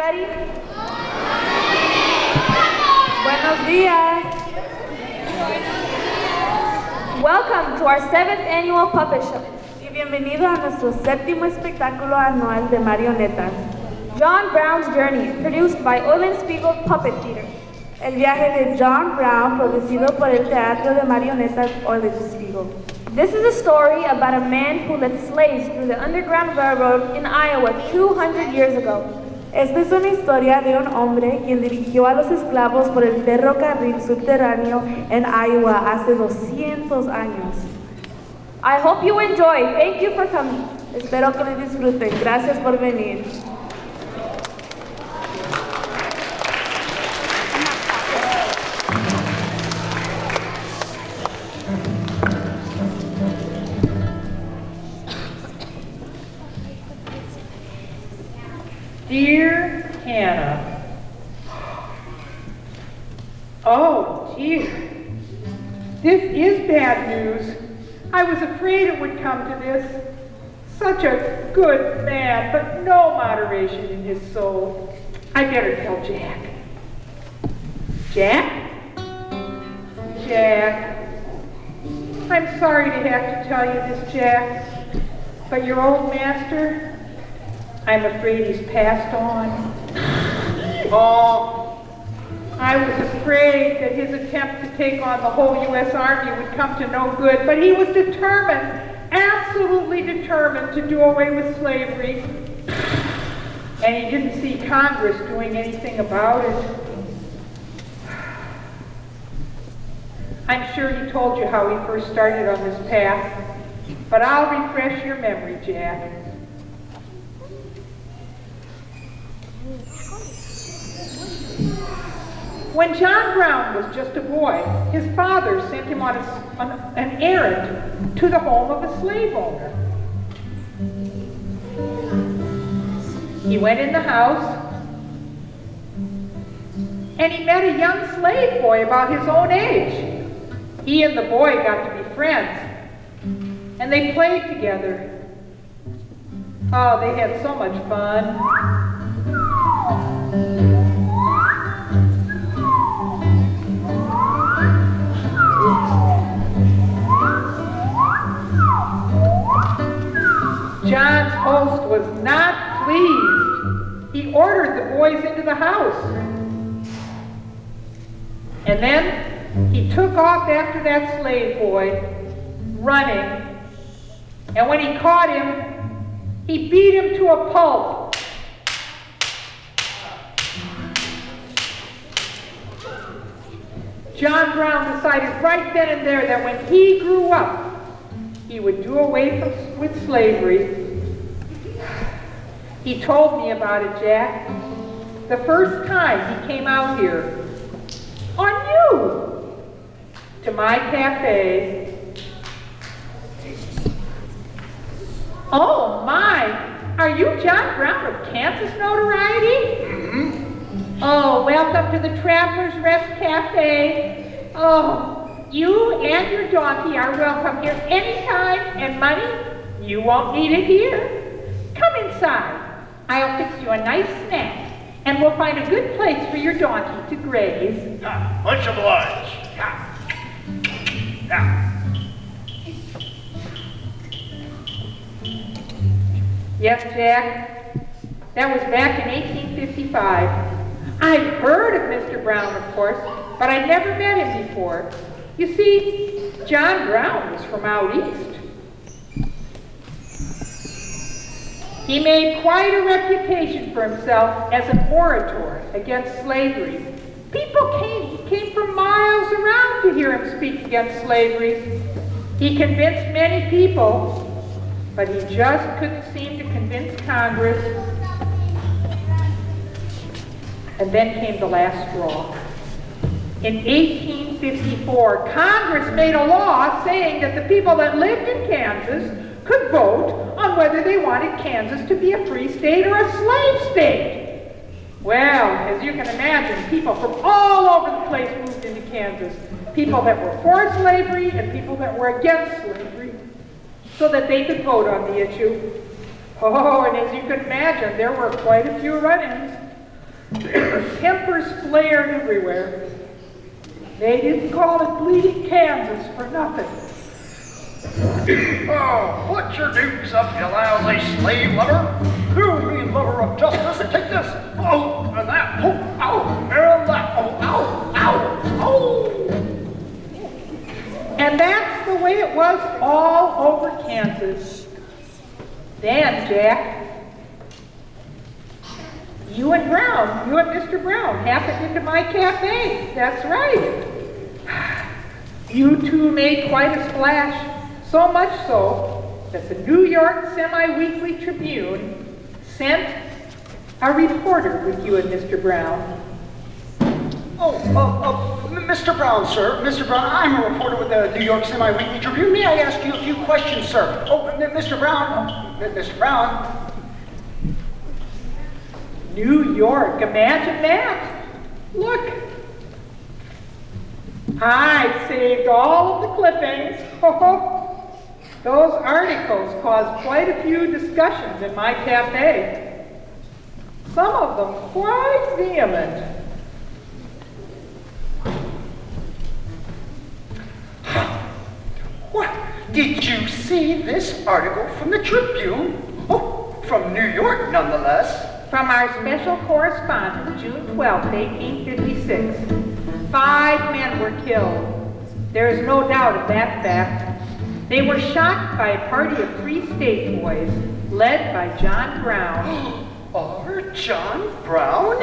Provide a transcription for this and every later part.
everybody. Buenos días. Welcome to our 7th annual puppet show. Y bienvenido a nuestro 7º espectáculo anual de marionetas. John Brown's Journey, produced by Spiegel Puppet Theater. El viaje de John Brown, producido por el Teatro de Marionetas Spiegel. This is a story about a man who led slaves through the Underground Railroad in Iowa 200 years ago. Esta es una historia de un hombre quien dirigió a los esclavos por el ferrocarril subterráneo en Iowa hace 200 años. I hope you enjoy. Thank you for coming. Espero que lo disfruten. Gracias por venir. Dear Hannah, oh dear, this is bad news. I was afraid it would come to this. Such a good man, but no moderation in his soul. I better tell Jack. Jack? Jack. I'm sorry to have to tell you this, Jack, but your old master, I'm afraid he's passed on. Oh, I was afraid that his attempt to take on the whole U.S. Army would come to no good, but he was determined, absolutely determined to do away with slavery. And he didn't see Congress doing anything about it. I'm sure he told you how he first started on this path, but I'll refresh your memory, Jack. When John Brown was just a boy, his father sent him on an errand to the home of a slave owner. He went in the house, and he met a young slave boy about his own age. He and the boy got to be friends, and they played together. Oh, they had so much fun. John's host was not pleased. He ordered the boys into the house. And then he took off after that slave boy, running. And when he caught him, he beat him to a pulp. John Brown decided right then and there that when he grew up, he would do away with slavery. He told me about it, Jack. The first time he came out here, on you, to my cafe. Oh my, are you John Brown of Kansas notoriety? Mm-hmm. Oh, welcome to the Traveler's Rest Cafe. Oh, you and your donkey are welcome here anytime, and money, you won't need it here. Come inside. I'll fix you a nice snack, and we'll find a good place for your donkey to graze. Much obliged. Yes, Jack, that was back in 1855. I'd heard of Mr. Brown, of course, but I'd never met him before. You see, John Brown was from out east. He made quite a reputation for himself as an orator against slavery. People came from miles around to hear him speak against slavery. He convinced many people, but he just couldn't seem to convince Congress. And then came the last straw. In 1854, Congress made a law saying that the people that lived in Kansas could vote on whether they wanted Kansas to be a free state or a slave state. Well, as you can imagine, people from all over the place moved into Kansas. People that were for slavery and people that were against slavery, so that they could vote on the issue. Oh, and as you can imagine, there were quite a few run-ins. Tempers flared everywhere. They didn't call it Bleeding Kansas for nothing. Oh, put your dukes up, you lousy slave lover. You mean lover of justice, and take this. Oh, and that. Oh, ow, and that. Oh, ow, ow, oh. And that's the way it was all over Kansas. Then, Jack, you and Mr. Brown happened into my cafe. That's right. You two made quite a splash, so much so that the New York Semi-Weekly Tribune sent a reporter with you and Mr. Brown. Mr. Brown, sir. Mr. Brown, I'm a reporter with the New York Semi-Weekly Tribune. May I ask you a few questions, sir? Oh, Mr. Brown. Mr. Brown. New York, imagine that. Look. I saved all of the clippings. Those articles caused quite a few discussions in my cafe. Some of them quite vehement. What? Did you see this article from the Tribune? Oh, from New York, nonetheless. From our special correspondent, June 12, 1856. 5 men were killed. There is no doubt of that fact. They were shot by a party of Free State boys, led by John Brown. Our John Brown?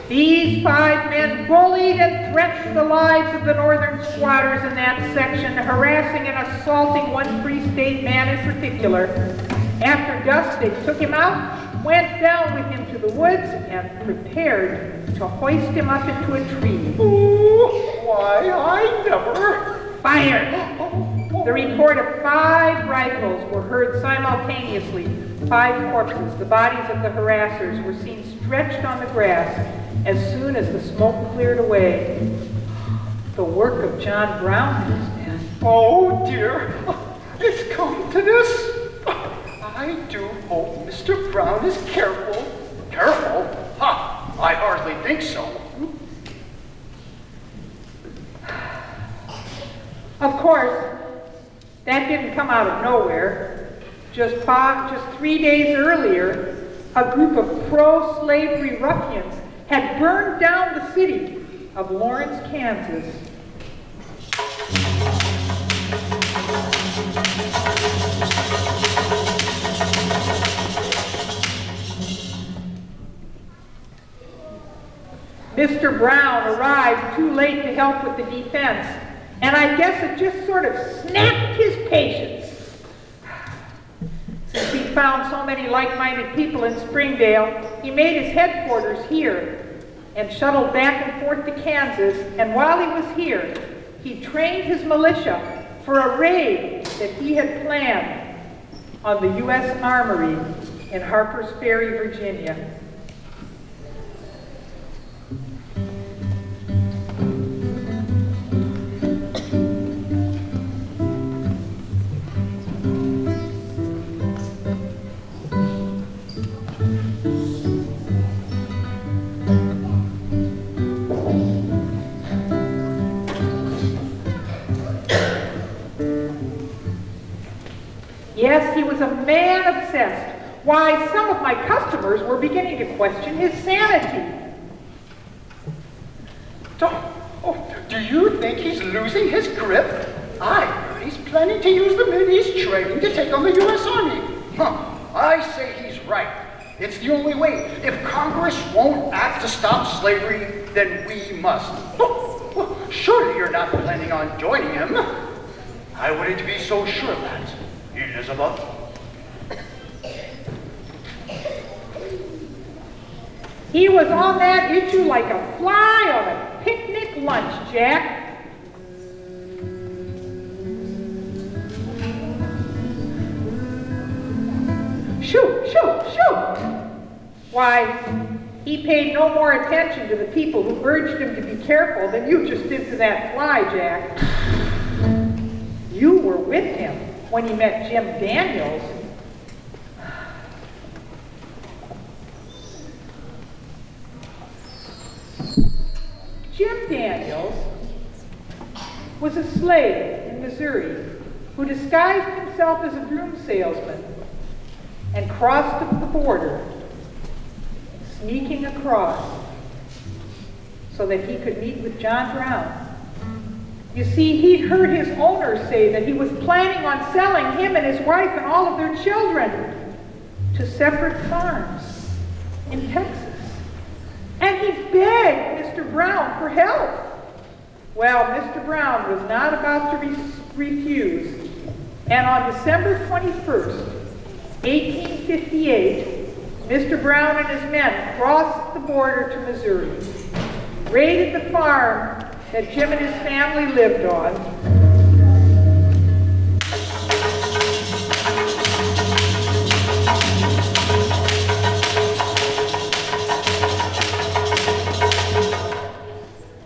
These 5 men bullied and threatened the lives of the northern squatters in that section, harassing and assaulting one Free State man in particular. After dusk, they took him out, went down with him to the woods, and prepared to hoist him up into a tree. Oh, why, I never... Fire! The report of 5 rifles were heard simultaneously. 5 corpses, the bodies of the harassers, were seen stretched on the grass as soon as the smoke cleared away. The work of John Brown and his men. Oh, dear. It's come to this. I do hope Mr. Brown is careful. Careful? Ha! I hardly think so. Of course, that didn't come out of nowhere. Just 3 days earlier, a group of pro-slavery ruffians had burned down the city of Lawrence, Kansas. Mr. Brown arrived too late to help with the defense, and I guess it just sort of snapped his patience. Since he found so many like-minded people in Springdale, he made his headquarters here and shuttled back and forth to Kansas, and while he was here, he trained his militia for a raid that he had planned on the U.S. Armory in Harper's Ferry, Virginia. Yes, he was a man obsessed. Why, some of my customers were beginning to question his sanity. Do you think he's losing his grip? I heard he's planning to use the men he's training to take on the U.S. Army. I say he's right. It's the only way. If Congress won't act to stop slavery, then we must. Surely you're not planning on joining him. I wouldn't be so sure of that, Elizabeth. He was on that issue like a fly on a picnic lunch, Jack. Shoot, shoot, shoot! Why, he paid no more attention to the people who urged him to be careful than you just did to that fly, Jack. You were with him when he met Jim Daniels. Daniels was a slave in Missouri who disguised himself as a broom salesman and crossed the border, sneaking across so that he could meet with John Brown. You see, he'd heard his owner say that he was planning on selling him and his wife and all of their children to separate farms in Texas. And he begged Mr. Brown for help. Well, Mr. Brown was not about to refuse. And on December 21st, 1858, Mr. Brown and his men crossed the border to Missouri, raided the farm that Jim and his family lived on,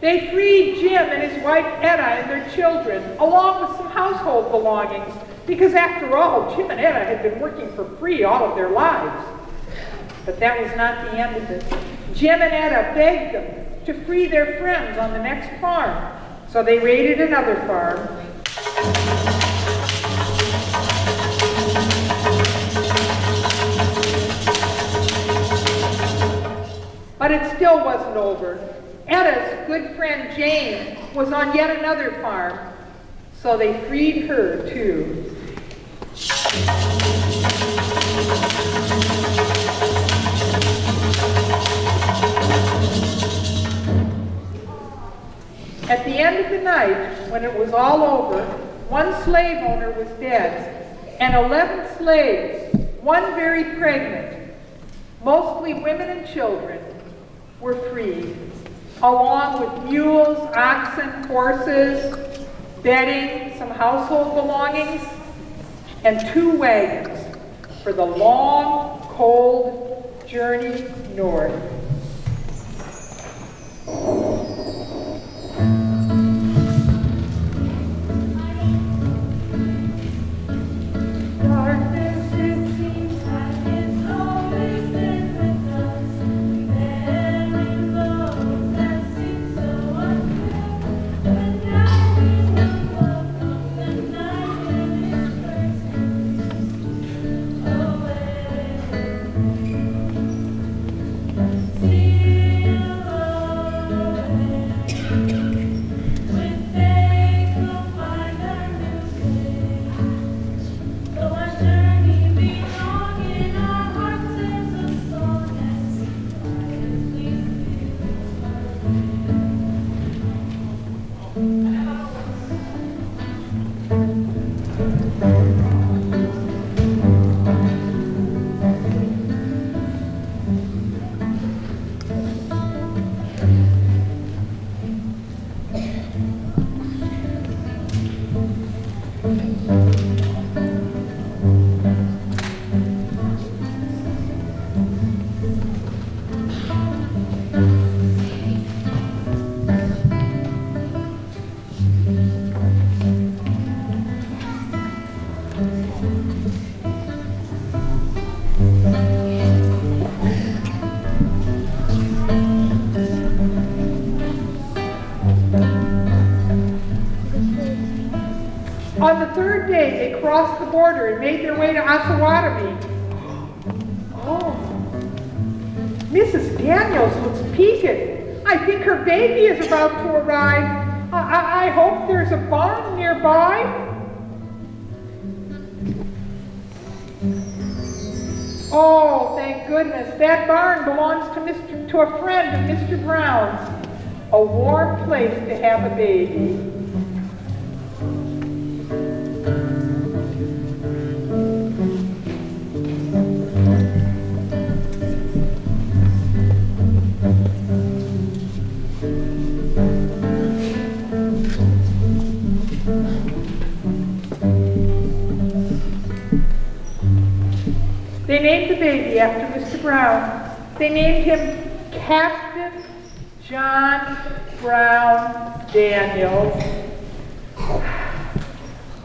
they freed Jim and his wife Etta and their children, along with some household belongings, because after all, Jim and Etta had been working for free all of their lives. But that was not the end of it. Jim and Etta begged them to free their friends on the next farm. So they raided another farm. But it still wasn't over. Etta's good friend Jane was on yet another farm. So they freed her too. At the end of the night, when it was all over, one slave owner was dead, and 11 slaves, one very pregnant, mostly women and children, were freed, along with mules, oxen, horses, bedding, some household belongings, and 2 wagons for the long, cold journey north. On the 3rd day, they crossed the border and made their way to Osawatomie. Oh, Mrs. Daniels looks peaked. I think her baby is about to arrive. I hope there's a barn nearby. Oh, thank goodness. That barn belongs to a friend of Mr. Brown's. A warm place to have a baby. They named the baby after Mr. Brown. They named him Captain John Brown Daniels.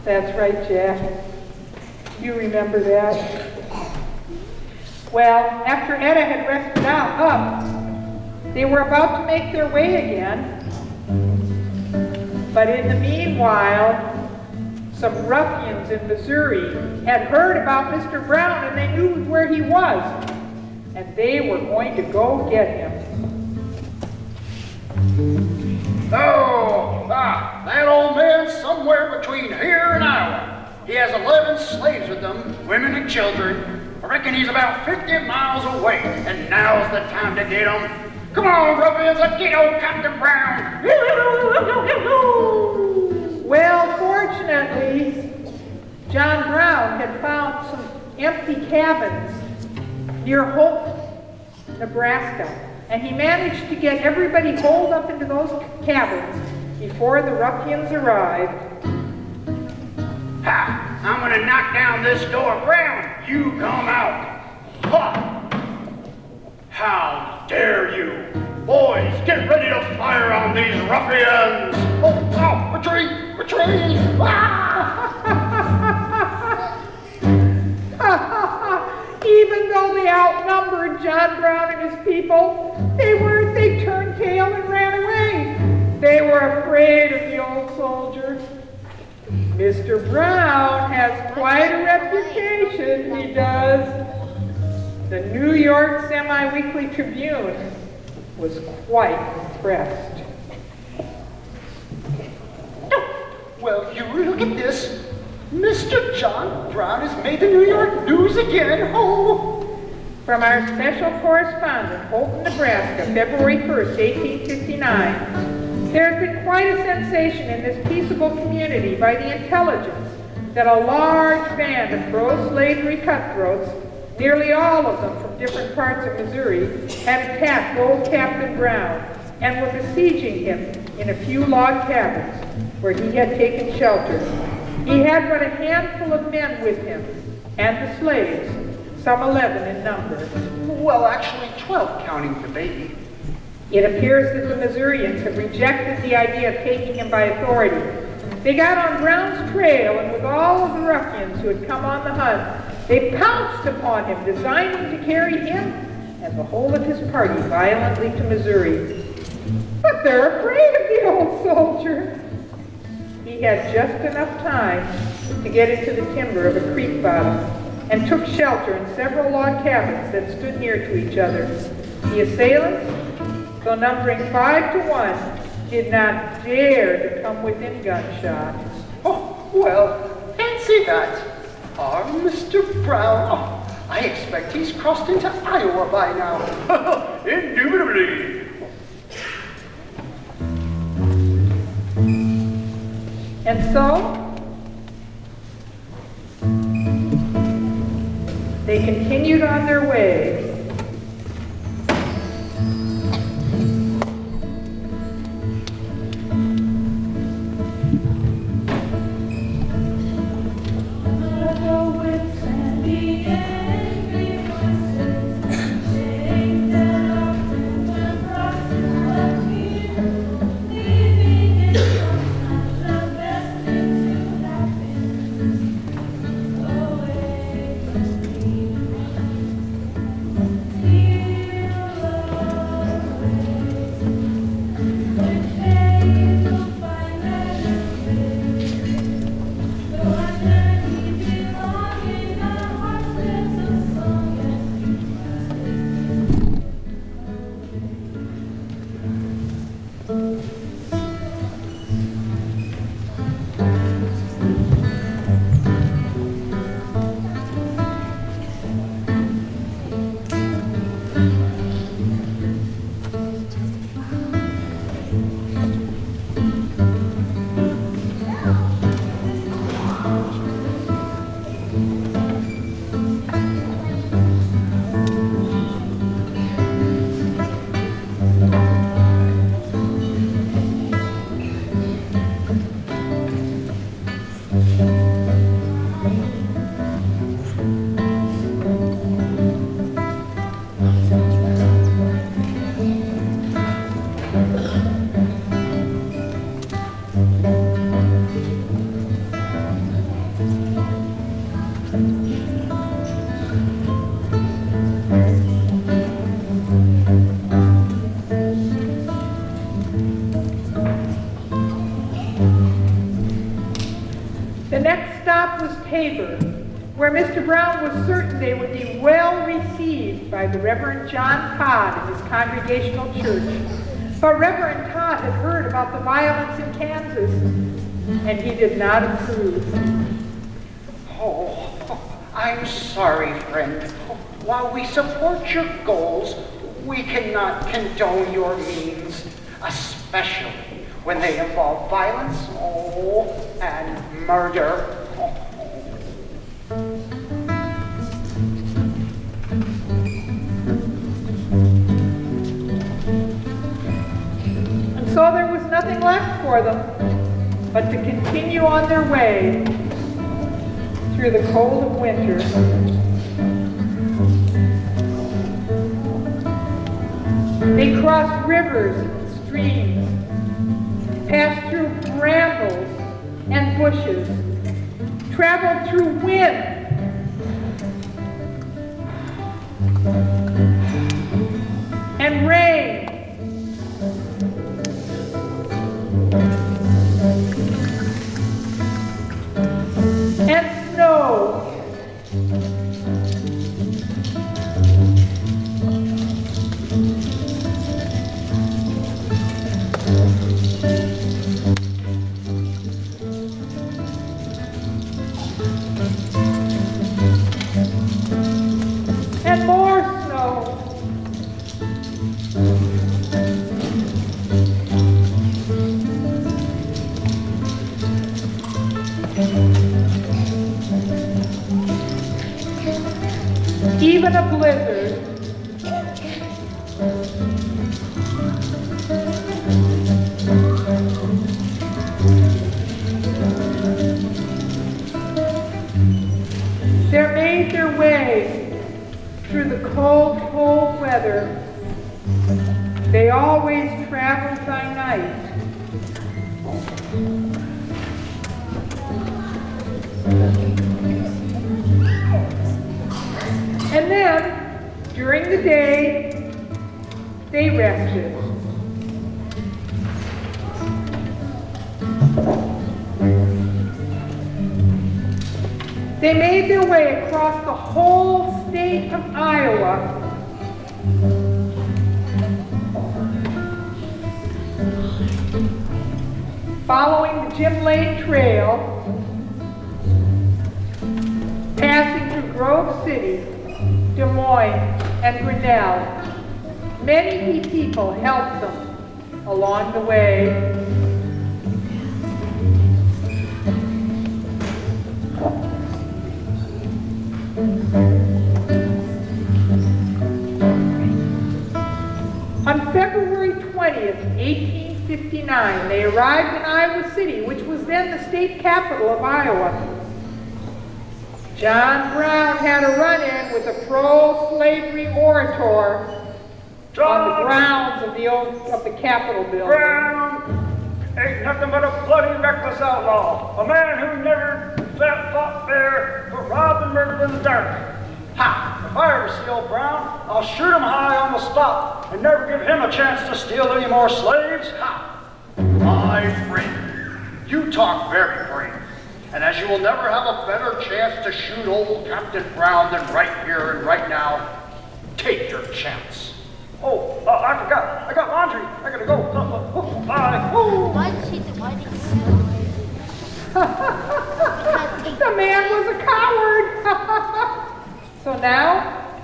That's right, Jack. You remember that. Well, after Etta had rested up, they were about to make their way again But in the meanwhile, some ruffians in Missouri had heard about Mr. Brown and they knew where he was. And they were going to go get him. Oh, that old man's somewhere between here and Iowa. He has 11 slaves with him, women and children. I reckon he's about 50 miles away, and now's the time to get him. Come on, ruffians, let's get old Captain Brown. Well, fortunately, John Brown had found some empty cabins near Holt, Nebraska, and he managed to get everybody holed up into those cabins before the ruffians arrived. Ha! I'm gonna knock down this door, Brown. You come out. Ha! How dare you! Boys, get ready to fire on these ruffians! Oh, retreat! Retreat! Even though they outnumbered John Brown and his people, they turned tail and ran away. They were afraid of the old soldier. Mr. Brown has quite a reputation, he does. The New York Semi-Weekly Tribune was quite impressed. Well, you look at this. Mr. John Brown has made the New York news again. Oh! From our special correspondent, Holton, Nebraska, February 1st, 1859, there has been quite a sensation in this peaceable community by the intelligence that a large band of pro-slavery cutthroats, nearly all of them from different parts of Missouri, had attacked old Captain Brown and were besieging him in a few log cabins where he had taken shelter. He had but a handful of men with him, and the slaves, some 11 in number. Well, actually 12, counting the baby. It appears that the Missourians have rejected the idea of taking him by authority. They got on Brown's trail, and with all of the ruffians who had come on the hunt, they pounced upon him, designing to carry him and the whole of his party violently to Missouri. But they're afraid of the old soldier. He had just enough time to get into the timber of a creek bottom and took shelter in several log cabins that stood near to each other. The assailants, though numbering 5 to 1, did not dare to come within gunshot. Oh, well, fancy that. Our Mr. Brown. Oh, I expect he's crossed into Iowa by now. Indubitably. And so, they continued on their way. labor, where Mr. Brown was certain they would be well received by the Reverend John Todd in his Congregational Church. But Reverend Todd had heard about the violence in Kansas, and he did not approve. Oh, I'm sorry, friend. While we support your goals, we cannot condone your means, especially when they involve violence, and murder. And so there was nothing left for them but to continue on their way through the cold of winter. They crossed rivers and streams, passed through brambles and bushes, traveled through wind and rain, and snow. And more snow. Even a blizzard. They made their way through the cold, cold weather. They always traveled by night. And then, during the day, they rested. They made their way across the whole state of Iowa. Following the Jim Lane Trail, passing through Grove City, Des Moines, and Grinnell. Many people helped them along the way. On February 20th, 1859, they arrived in Iowa City, which was then the state capital of Iowa. John Brown had a run-in with a pro-slavery orator on the grounds of the Capitol building. Brown ain't nothing but a bloody reckless outlaw, a man who never fought fair, but robbed and murdered in the dark. Ha! If I ever see old Brown, I'll shoot him high on the spot and never give him a chance to steal any more slaves. Ha! My friend, you talk very brave. And as you will never have a better chance to shoot old Captain Brown than right here and right now, take your chance. Oh, I forgot. I got laundry. I gotta go. Bye. Why did she divide it? The man was a coward. So now,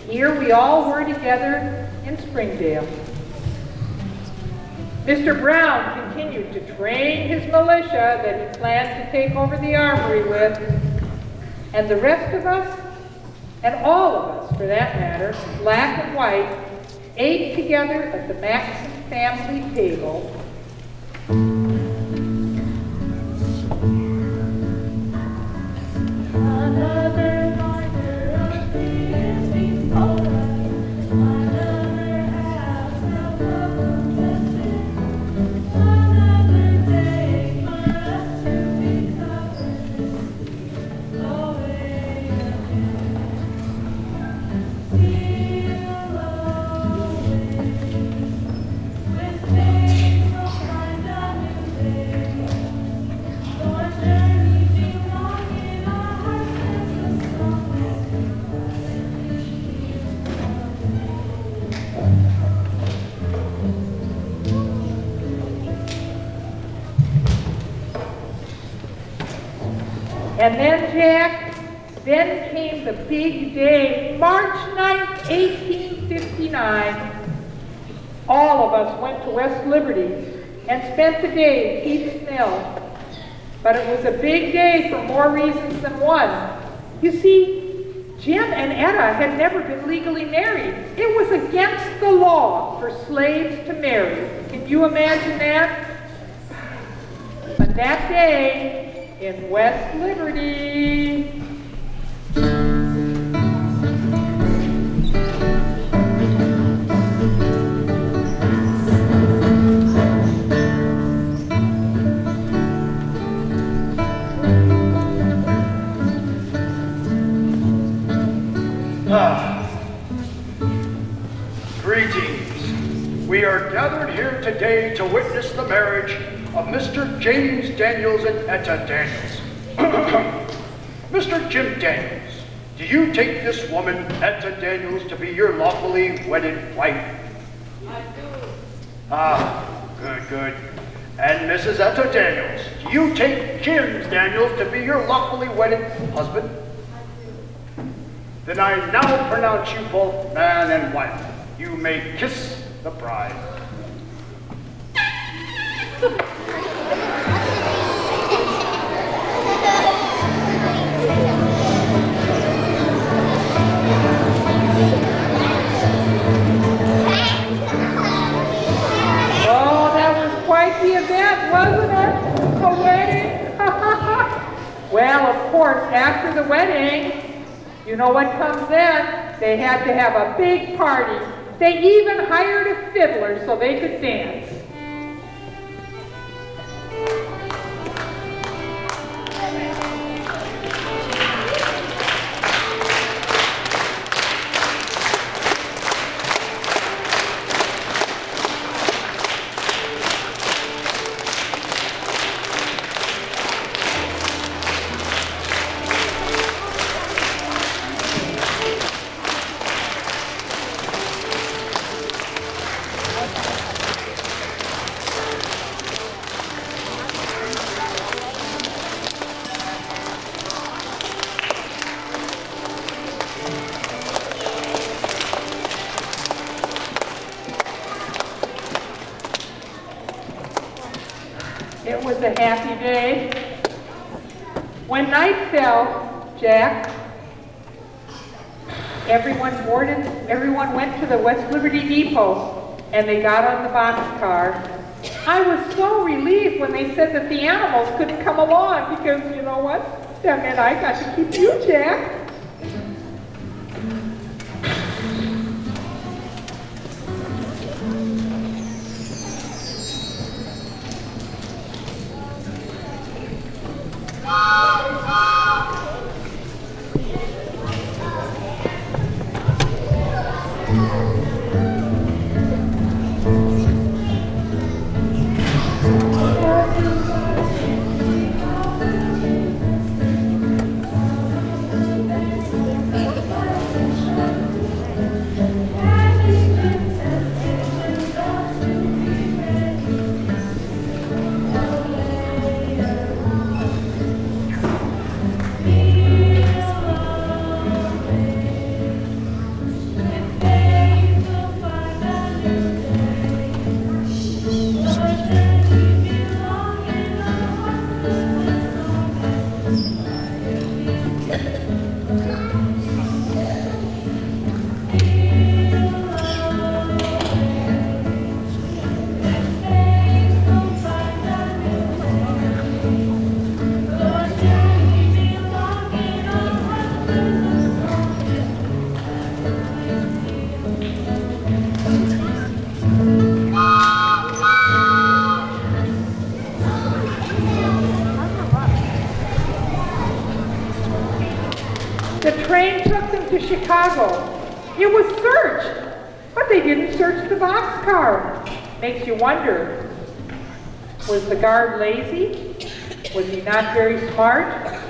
here we all were together in Springdale. Mr. Brown continued to train his militia that he planned to take over the armory with, and the rest of us, and all of us for that matter, black and white, ate together at the Maxson family table. And then, Jack, then came the big day, March 9th, 1859. All of us went to West Liberty and spent the day at Keith's Mill. But it was a big day for more reasons than one. You see, Jim and Etta had never been legally married. It was against the law for slaves to marry. Can you imagine that? But that day in West Liberty, Greetings. We are gathered here today to witness the marriage of Mr. James Daniels and Etta Daniels. Mr. Jim Daniels, do you take this woman, Etta Daniels, to be your lawfully wedded wife? I do. Ah, good, good. And Mrs. Etta Daniels, do you take James Daniels to be your lawfully wedded husband? Then I now pronounce you both man and wife. You may kiss the bride. oh, that was quite the event, wasn't it? A wedding? Well, of course, after the wedding, you know what comes then? They had to have a big party. They even hired a fiddler so they could dance. It was a happy day. When night fell, Jack, everyone went to the West Liberty Depot and they got on the boxcar. I was so relieved when they said that the animals couldn't come along because, you know what? That meant I got to keep you, Jack. The train took them to Chicago. It was searched, but they didn't search the boxcar. Makes you wonder, was the guard lazy? Was he not very smart?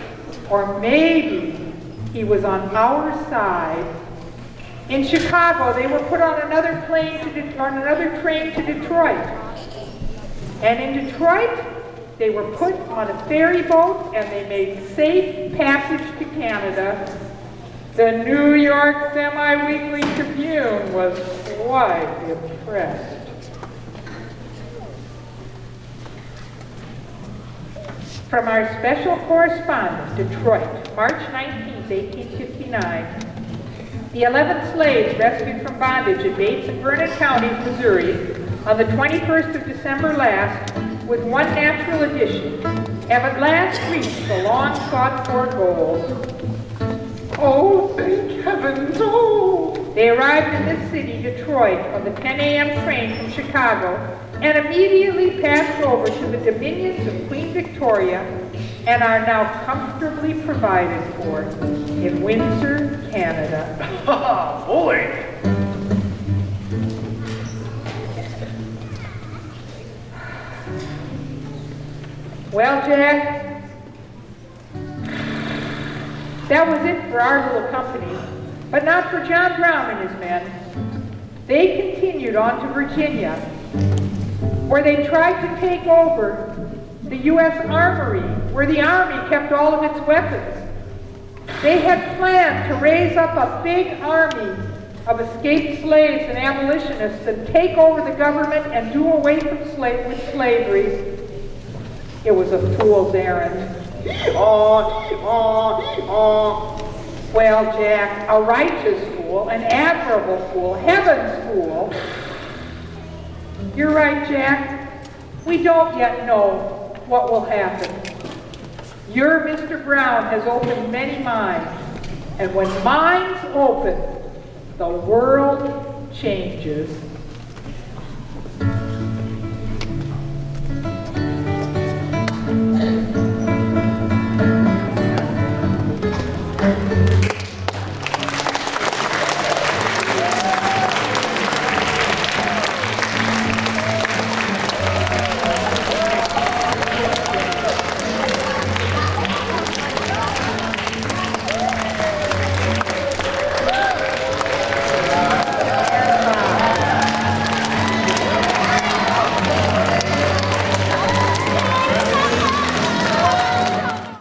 Or maybe he was on our side. In Chicago, they were put on another train to Detroit. And in Detroit, They were put on a ferry boat and they made safe passage to Canada. The New York Semi-Weekly Tribune was quite impressed. From our special correspondent, Detroit, March 19, 1859, the 11 slaves rescued from bondage in Bates and Vernon counties, Missouri, on the 21st of December last, with one natural addition, have at last reached the long sought-for goal. Oh, thank heavens, oh! They arrived in this city, Detroit, on the 10 a.m. train from Chicago, and immediately passed over to the dominions of Queen Victoria, and are now comfortably provided for in Windsor, Canada. Ha boy! Well, Jack, that was it for our little company, but not for John Brown and his men. They continued on to Virginia, where they tried to take over the U.S. Armory, where the Army kept all of its weapons. They had planned to raise up a big army of escaped slaves and abolitionists and take over the government and do away with slavery. It was a fool's errand. Hee-haw, hee-haw, hee-haw. Well, Jack, a righteous fool, an admirable fool, heaven's fool. You're right, Jack. We don't yet know what will happen. Your Mr. Brown has opened many minds, and when minds open, the world changes.